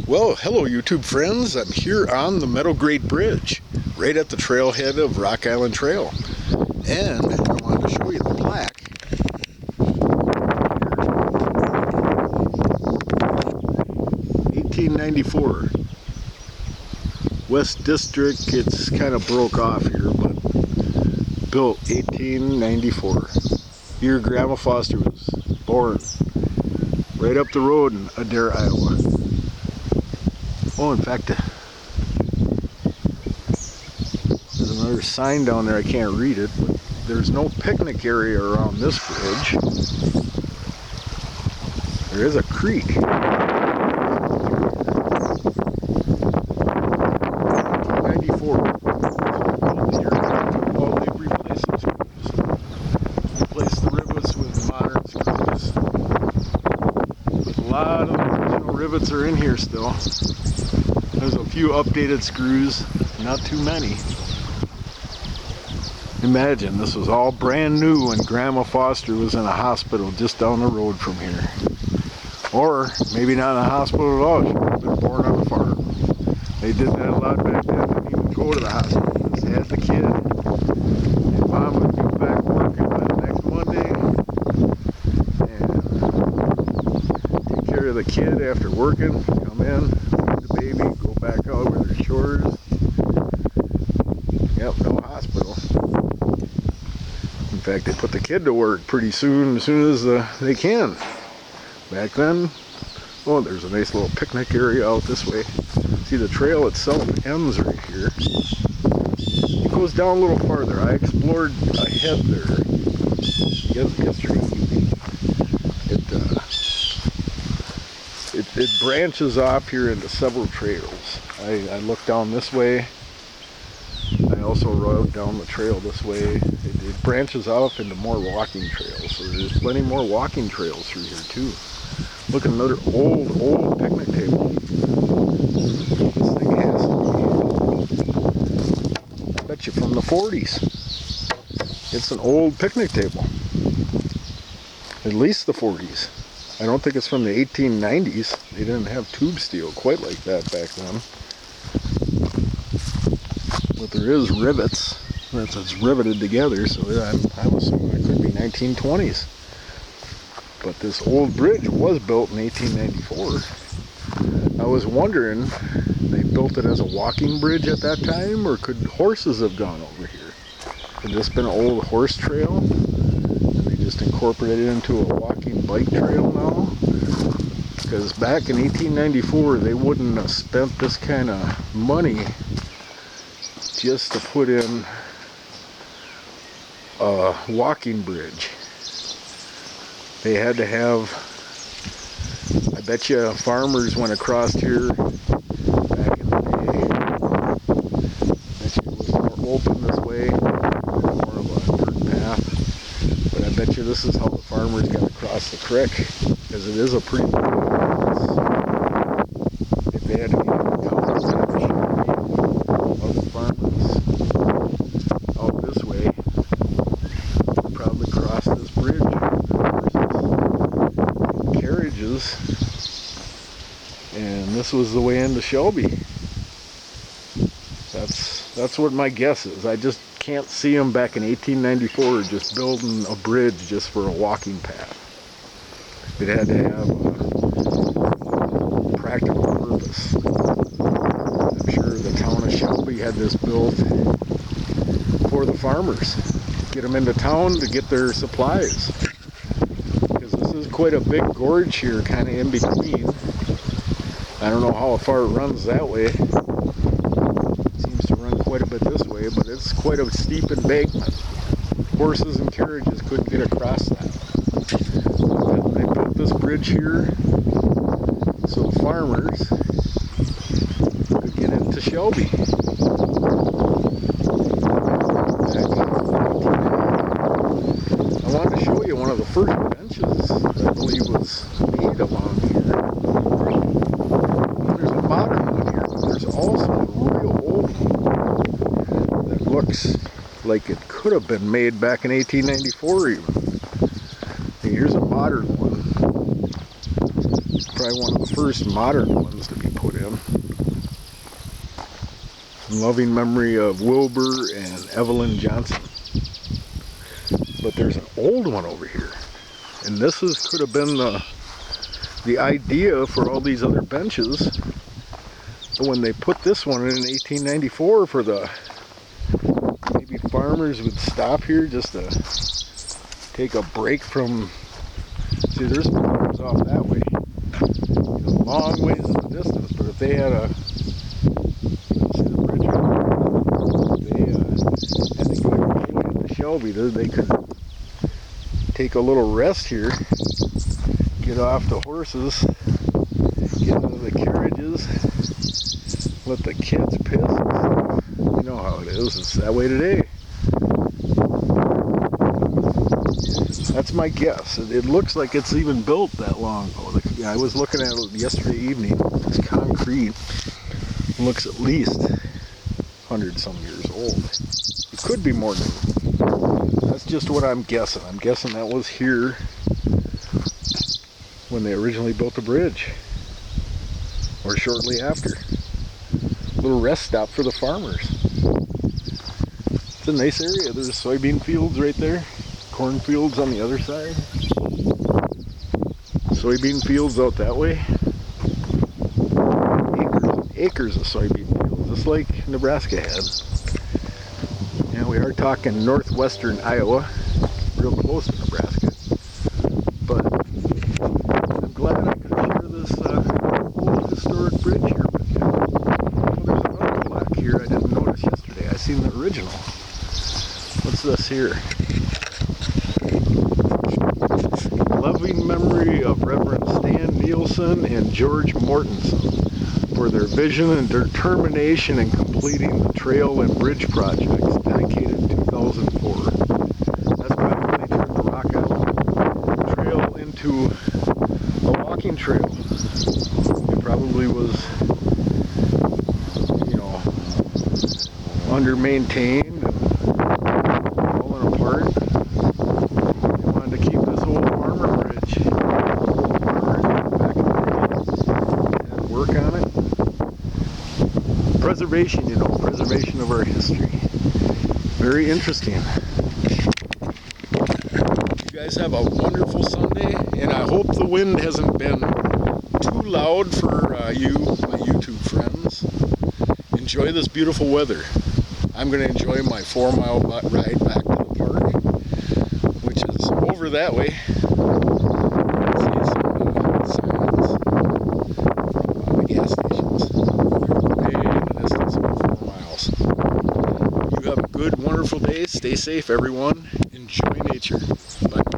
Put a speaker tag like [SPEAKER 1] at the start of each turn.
[SPEAKER 1] Well, hello YouTube friends. I'm here on the Metal Grate Bridge, right at the trailhead of Rock Island Trail. And I wanted to show you the plaque. 1894. West District, it's kind of broke off here, but built 1894. Year Grandma Foster was born. Right up the road in Adair, Iowa. Oh, in fact, there's another sign down there. I can't read it, but there's no picnic area around this bridge. There is a creek. 1994. Oh, they've replaced some screws. Replaced the rivets with modern screws. But a lot of original rivets are in here still. There's a few updated screws, not too many. Imagine this was all brand new when Grandma Foster was in a hospital just down the road from here. Or maybe not in a hospital at all, she could have been born on a farm. They did that a lot back then, didn't even go to the hospital, just had the kid. And Mom would be back working by the next Monday and take care of the kid after working, come in, feed the baby, go back out with her chores. Yep, no hospital. In fact, they put the kid to work pretty soon, as soon as they can. Back then, oh, there's a nice little picnic area out this way. See, the trail itself ends right here. It goes down a little farther. I explored ahead there yesterday evening. It branches off here into several trails. I looked down this way. I also rode down the trail this way. It branches off into more walking trails. So there's plenty more walking trails through here too. Look at another old picnic table. This thing has to be, I bet you, from the 40s. It's an old picnic table. At least the 40s. I don't think it's from the 1890s. They didn't have tube steel quite like that back then. But there is rivets. It's riveted together, so I'm assuming it could be 1920s. But this old bridge was built in 1894. I was wondering, they built it as a walking bridge at that time, or could horses have gone over here? Could this been an old horse trail, and they just incorporated it into a walking bike trail now? Because back in 1894, they wouldn't have spent this kind of money just to put in a walking bridge. They had to have, I bet you farmers went across here back in the day. I bet you it was more open this way, more of a dirt path. But I bet you this is how the farmers got across the creek, because it is a pretty long distance. If they had to get down the other farmers out this way, probably cross this bridge. And this was the way into Shelby. That's what my guess is. I just can't see them back in 1894 just building a bridge just for a walking path. It had to have a practical purpose. I'm sure the town of Shelby had this built for the farmers. Get them into town to get their supplies. This is quite a big gorge here, kind of in between. I don't know how far it runs that way. It seems to run quite a bit this way, but it's quite a steep embankment. Horses and carriages couldn't get across that. But they built this bridge here so farmers could get into Shelby. I wanted to show you one of the first benches that I believe was made along here. There's a modern one here, but there's also a real old one that looks like it could have been made back in 1894 even. And here's a modern one. Probably one of the first modern ones to be put put in. In loving memory of Wilbur and Evelyn Johnson. But there's an old one over here. And this could have been the idea for all these other benches. When they put this one in 1894 for maybe farmers would stop here just to take a break from, see there's farms off that way, long ways in the distance, but if they had see the bridge, they had to go all the way to Shelby, they could take a little rest here, get off the horses, get out of the carriages, let the kids piss and stuff. You know how it is. It's that way today. That's my guess. It looks like it's even built that long ago. I was looking at it yesterday evening. It's concrete. It looks at least 100-some years old. It could be more than. That's just what I'm guessing. I'm guessing that was here when they originally built the bridge, or shortly after. Little rest stop for the farmers. It's a nice area. There's soybean fields right there, cornfields on the other side, soybean fields out that way, acres of soybean fields, just like Nebraska had. And we are talking northwestern Iowa, real close to Nebraska. But I'm glad I could share this old historic bridge here with you. There's another plaque here I didn't notice yesterday. I seen the original. What's this here? Loving memory of Reverend Stan Nielsen and George Mortensen for their vision and determination in completing the trail and bridge projects dedicated in 2004. That's probably when they turned the Rock Island Trail into a walking trail. It probably was, under-maintained and falling apart. They wanted to keep this old farmer bridge back in the day and work on it. Preservation, preservation of our history. Very interesting. You guys have a wonderful Sunday, and I hope the wind hasn't been too loud for you, my YouTube friends. Enjoy this beautiful weather. I'm going to enjoy my 4-mile ride back to the park, which is over that way. See some signs on the gas stations. They're way in the distance, about 4 miles. You have a good, wonderful day. Stay safe, everyone. Enjoy nature. Bye.